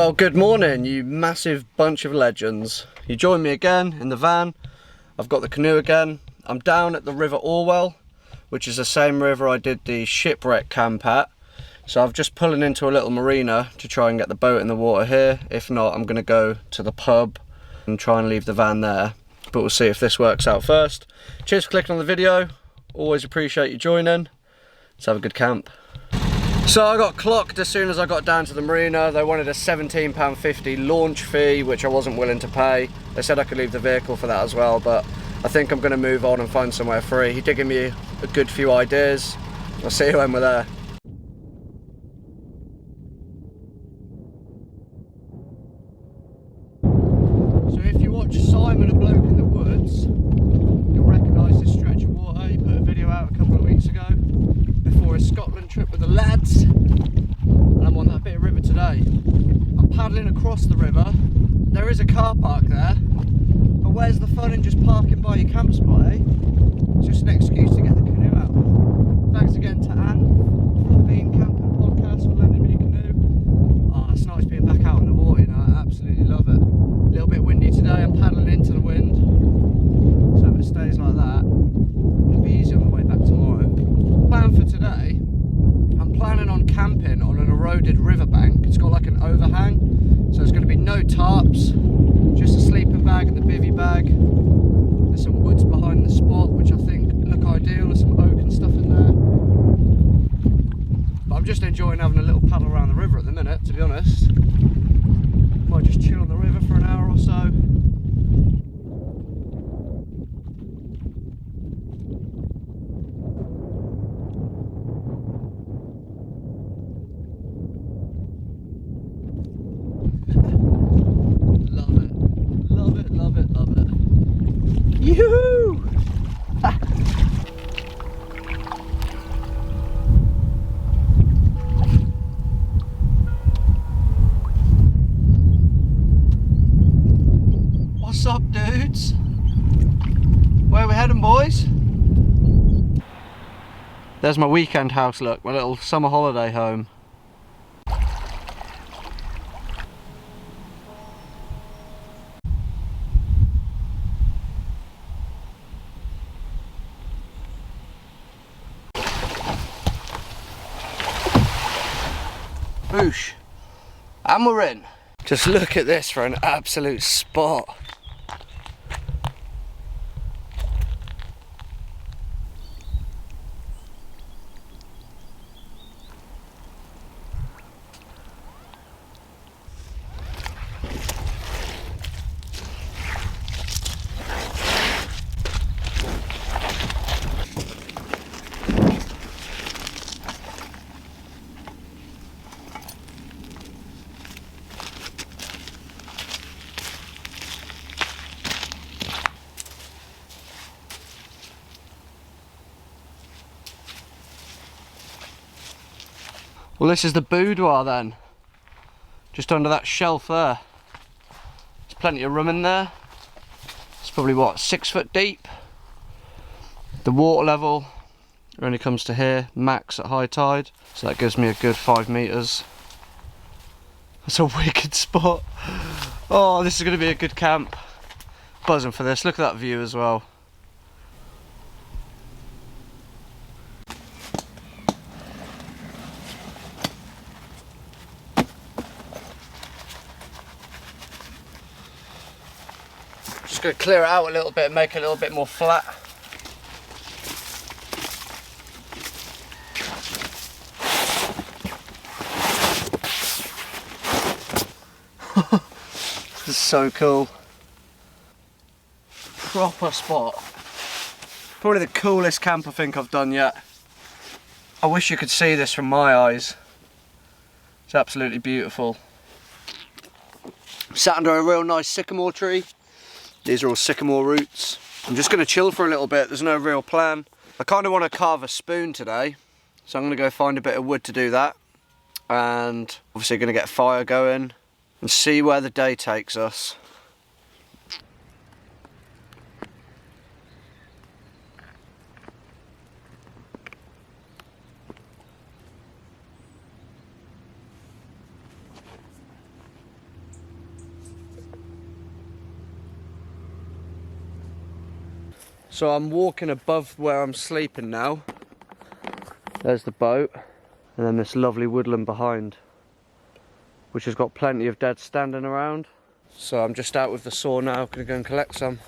Well, good morning, you massive bunch of legends. You join me again in the van. I've got the canoe again. I'm down at the River Orwell, which is the same river I did the shipwreck camp at. So I'm just pulling into a little marina to try and get the boat in the water here. If not, I'm going to go to the pub and try and leave the van there. But we'll see if this works out first. Cheers for clicking on the video. Always appreciate you joining. Let's have a good camp. So I got clocked as soon as I got down to the marina. They wanted a £17.50 launch fee, which I wasn't willing to pay. They said I could leave the vehicle for that as well, but I think I'm going to move on and find somewhere free. He did give me a good few ideas. I'll see you when we're there. So if you watch Simon, A Bloke in the Woods, you'll recognise this stretch of water. He put a video out a couple of weeks ago before his Scotland trip with the lads, and I'm on that bit of river today. I'm paddling across the river. There is a car park there, but where's the fun in just parking by your camp spot, eh? It's just an excuse to get the canoe out. Thanks again to Anne from the Camping podcast for lending me a canoe. Oh, it's nice being back out in the water, you know, I absolutely love it. A little bit windy today, I'm paddling into the wind, so if it stays like that, it'll be easy on the way back tomorrow. Plan for today, I'm planning on camping on an eroded riverbank. It's got like an overhang, so there's going to be no tarps, just a sleeping bag and the bivvy bag. There's some woods behind the spot which I think look ideal. There's some oak and stuff in there, but I'm just enjoying having a little paddle around the river at the minute, to be honest. Might just chill on the river for an hour or so. Love it. Yoo-hoo! What's up, dudes? Where are we heading, boys? There's my weekend house, look, my little summer holiday home. Boosh. And we're in. Just look at this for an absolute spot. Well, this is the boudoir then, just under that shelf there. There's plenty of room in there. It's probably what, 6 foot deep. The water level only comes to here, max at high tide, so that gives me a good 5 meters. That's a wicked spot. Oh, this is going to be a good camp. Buzzing for this. Look at that view as well. Just going to clear it out a little bit and make it a little bit more flat. This is so cool. Proper spot. Probably the coolest camp I think I've done yet. I wish you could see this from my eyes. It's absolutely beautiful. Sat under a real nice sycamore tree. These are all sycamore roots. I'm just going to chill for a little bit, there's no real plan. I kind of want to carve a spoon today, so I'm going to go find a bit of wood to do that. And obviously going to get a fire going and see where the day takes us. So I'm walking above where I'm sleeping now. There's the boat, and then this lovely woodland behind, which has got plenty of dead standing around. So I'm just out with the saw now, gonna go and collect some.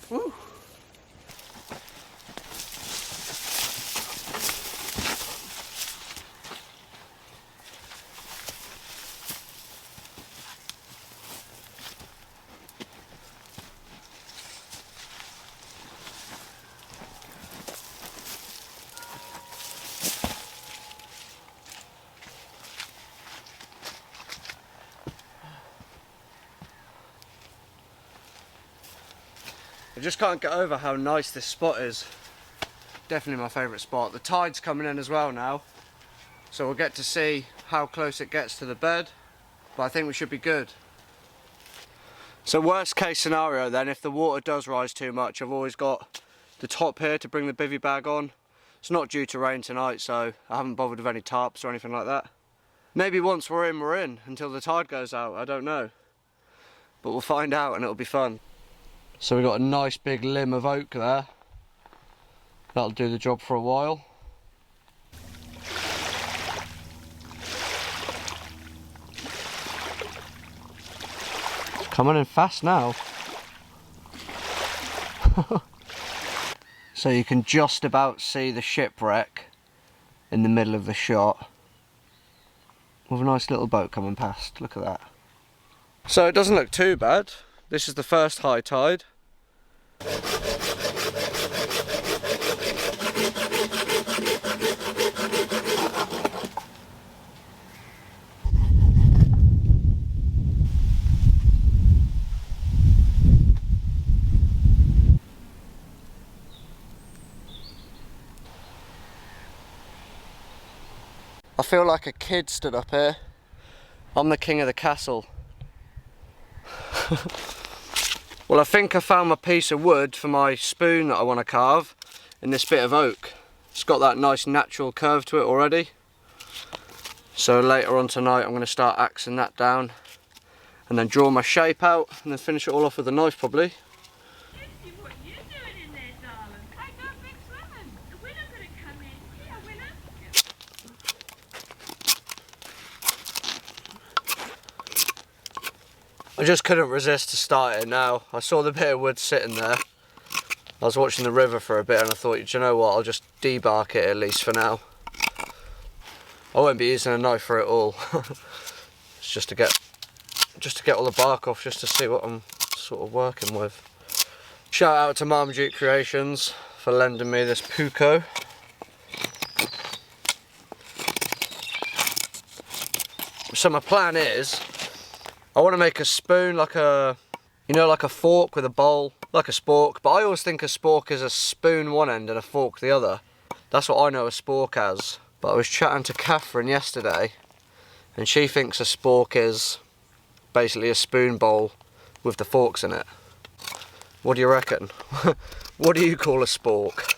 Woo. I just can't get over how nice this spot is. Definitely my favourite spot. The tide's coming in as well now, so we'll get to see how close it gets to the bed, but I think we should be good. So worst case scenario then, if the water does rise too much, I've always got the top here to bring the bivvy bag on. It's not due to rain tonight, so I haven't bothered with any tarps or anything like that. Maybe once we're in until the tide goes out, I don't know. But we'll find out and it'll be fun. So we've got a nice big limb of oak there. That'll do the job for a while. Coming in fast now. So you can just about see the shipwreck in the middle of the shot, with a nice little boat coming past. Look at that. So it doesn't look too bad. This is the first high tide. I feel like a kid stood up here. I'm the king of the castle. Well, I think I found my piece of wood for my spoon that I want to carve in this bit of oak. It's got that nice natural curve to it already. So later on tonight I'm going to start axing that down and then draw my shape out and then finish it all off with a knife probably. What are you doing in there, darling? I got big swimming. The winner gonna come in. Yeah, winner. I just couldn't resist to start it now. I saw the bit of wood sitting there. I was watching the river for a bit and I thought, do you know what, I'll just debark it at least for now. I won't be using a knife for it all. It's just to get all the bark off, just to see what I'm sort of working with. Shout out to Marmaduke Creations for lending me this puko. So my plan is, I want to make a spoon like a, you know, like a fork with a bowl, like a spork, but I always think a spork is a spoon one end and a fork the other. That's what I know a spork as. But I was chatting to Catherine yesterday and she thinks a spork is basically a spoon bowl with the forks in it. What do you reckon? What do you call a spork?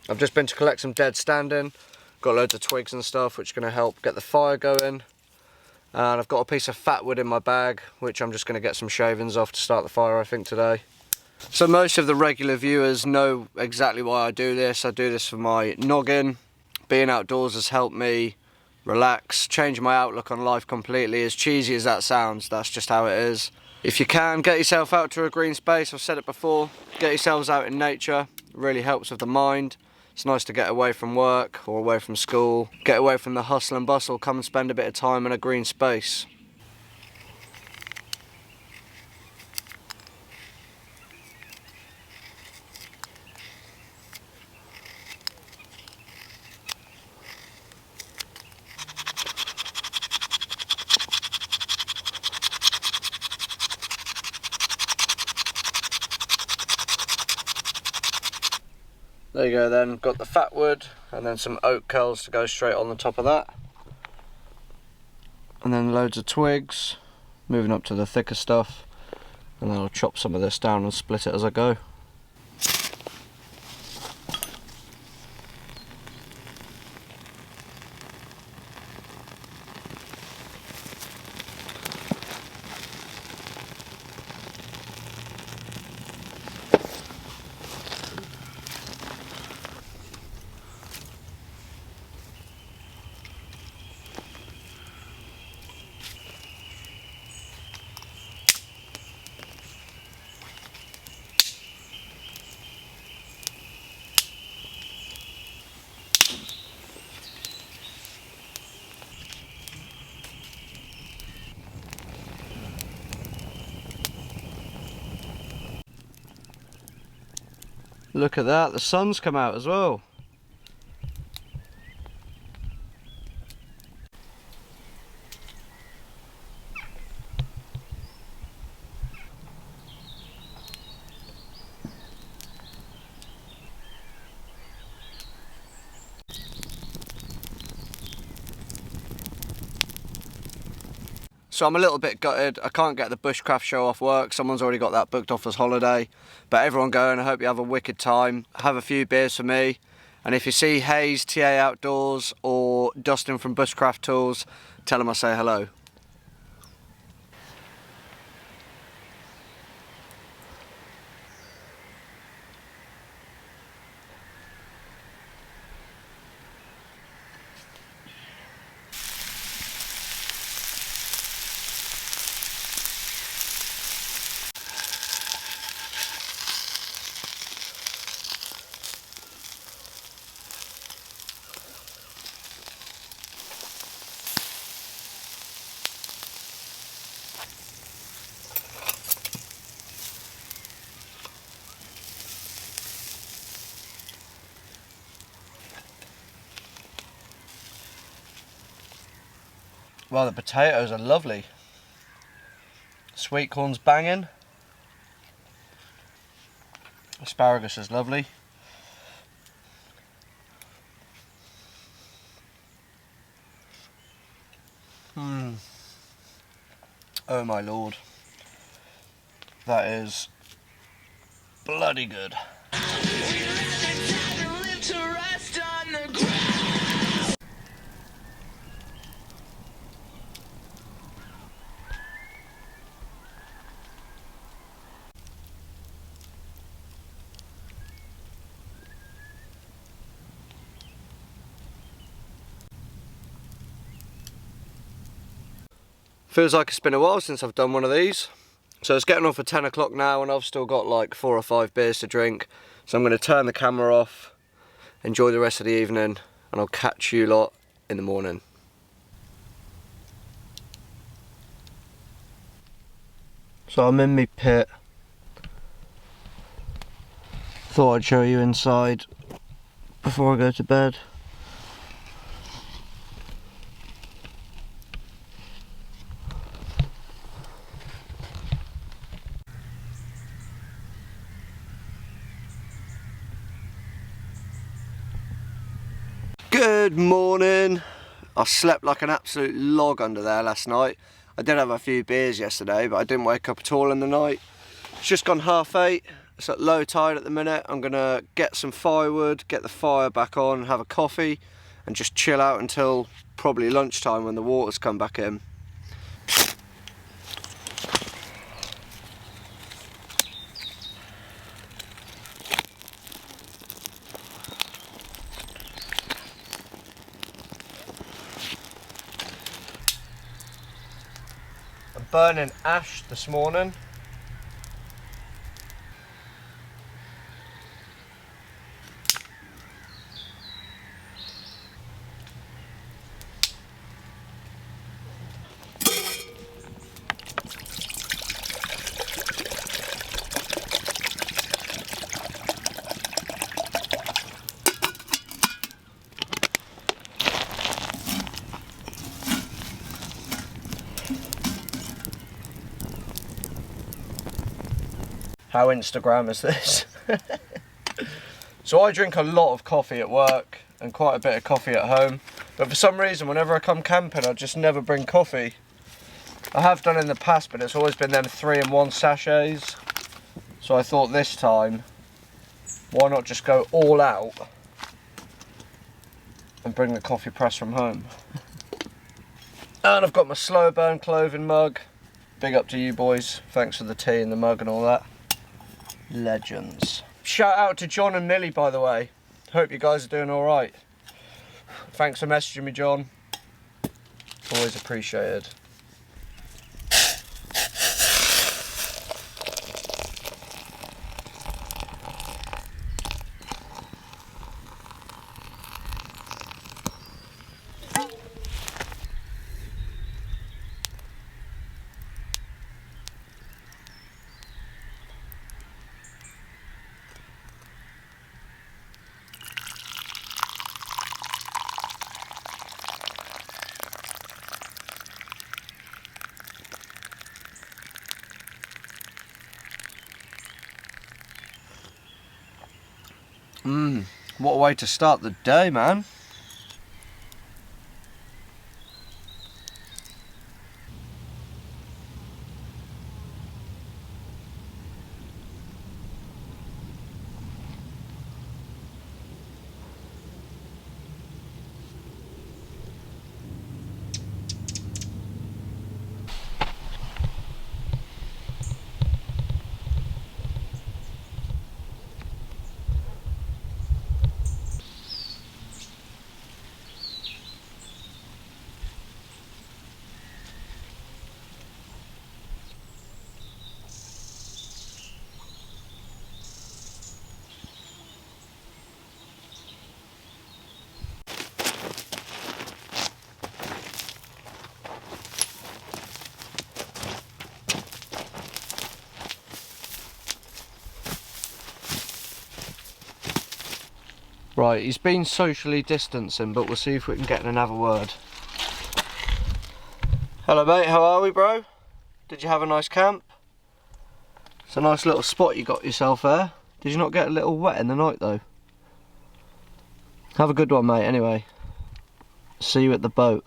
I've just been to collect some dead standing. Got loads of twigs and stuff which are going to help get the fire going. And I've got a piece of fat wood in my bag, which I'm just going to get some shavings off to start the fire, I think, today. So most of the regular viewers know exactly why I do this. I do this for my noggin. Being outdoors has helped me relax, change my outlook on life completely. As cheesy as that sounds, that's just how it is. If you can, get yourself out to a green space. I've said it before, get yourselves out in nature. It really helps with the mind. It's nice to get away from work or away from school, get away from the hustle and bustle, come and spend a bit of time in a green space. There you go then, got the fat wood and then some oak curls to go straight on the top of that. And then loads of twigs, moving up to the thicker stuff, and then I'll chop some of this down and split it as I go. Look at that, the sun's come out as well. So I'm a little bit gutted. I can't get the Bushcraft show off work. Someone's already got that booked off as holiday. But everyone going, I hope you have a wicked time. Have a few beers for me. And if you see Hayes, TA Outdoors, or Dustin from Bushcraft Tools, tell them I say hello. Well, the potatoes are lovely. Sweet corn's banging. Asparagus is lovely. Oh my lord. That is bloody good. Feels like it's been a while since I've done one of these. So it's getting on for 10 o'clock now and I've still got like 4 or 5 beers to drink. So I'm going to turn the camera off, enjoy the rest of the evening, and I'll catch you lot in the morning. So I'm in my pit. Thought I'd show you inside before I go to bed. Good morning. I slept like an absolute log under there last night. I did have a few beers yesterday, but I didn't wake up at all in the night. It's just gone 8:30 It's at low tide at the minute. I'm gonna get some firewood, get the fire back on, have a coffee, and just chill out until probably lunchtime when the waters come back in. I'm burning ash this morning. How Instagram is this? So I drink a lot of coffee at work and quite a bit of coffee at home, but for some reason whenever I come camping I just never bring coffee. I have done in the past, but it's always been them 3-in-1 sachets. So I thought this time, why not just go all out and bring the coffee press from home. And I've got my slow burn clothing mug. Big up to you boys, thanks for the tea and the mug and all that. Legends. Shout out to John and Millie, by the way. Hope you guys are doing alright. Thanks for messaging me, John. Always appreciated. What a way to start the day, man. Right, he's been socially distancing, but we'll see if we can get in another word. Hello mate, how are we, bro? Did you have a nice camp? It's a nice little spot you got yourself there. Did you not get a little wet in the night though? Have a good one, mate, anyway. See you at the boat.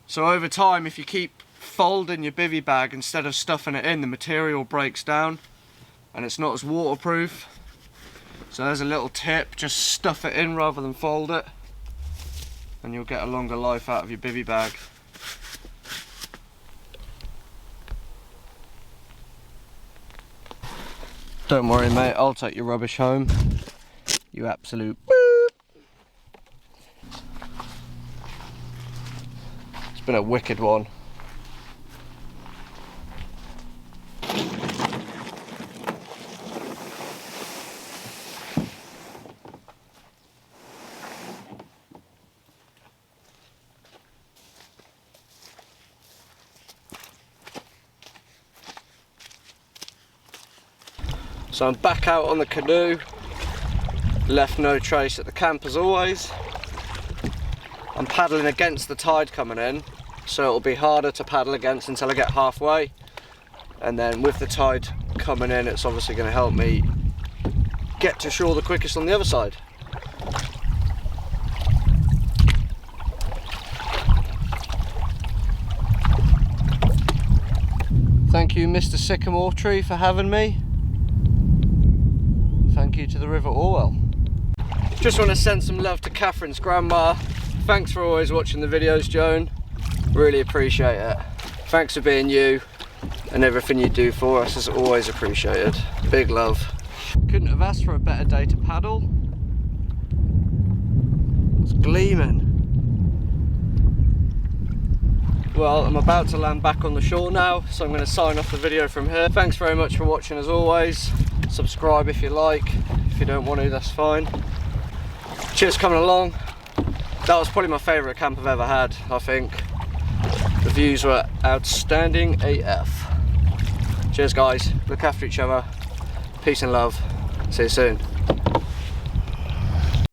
So over time, if you keep folding your bivvy bag instead of stuffing it in, the material breaks down and it's not as waterproof. So there's a little tip, just stuff it in rather than fold it and you'll get a longer life out of your bivvy bag. Don't worry mate, I'll take your rubbish home. You absolute boop. It's been a wicked one. So I'm back out on the canoe, left no trace at the camp as always. I'm paddling against the tide coming in, so it'll be harder to paddle against until I get halfway, and then with the tide coming in it's obviously going to help me get to shore the quickest on the other side. Thank you Mr. Sycamore Tree for having me. Thank you to the River Orwell. Just want to send some love to Catherine's grandma. Thanks for always watching the videos, Joan. Really appreciate it. Thanks for being you, and everything you do for us is always appreciated. Big love. Couldn't have asked for a better day to paddle. It's gleaming. Well, I'm about to land back on the shore now, so I'm going to sign off the video from here. Thanks very much for watching as always. Subscribe if you like. If you don't want to, that's fine. Cheers for coming along. That was probably my favourite camp I've ever had, I think. The views were outstanding AF. Cheers guys, look after each other. Peace and love. See you soon.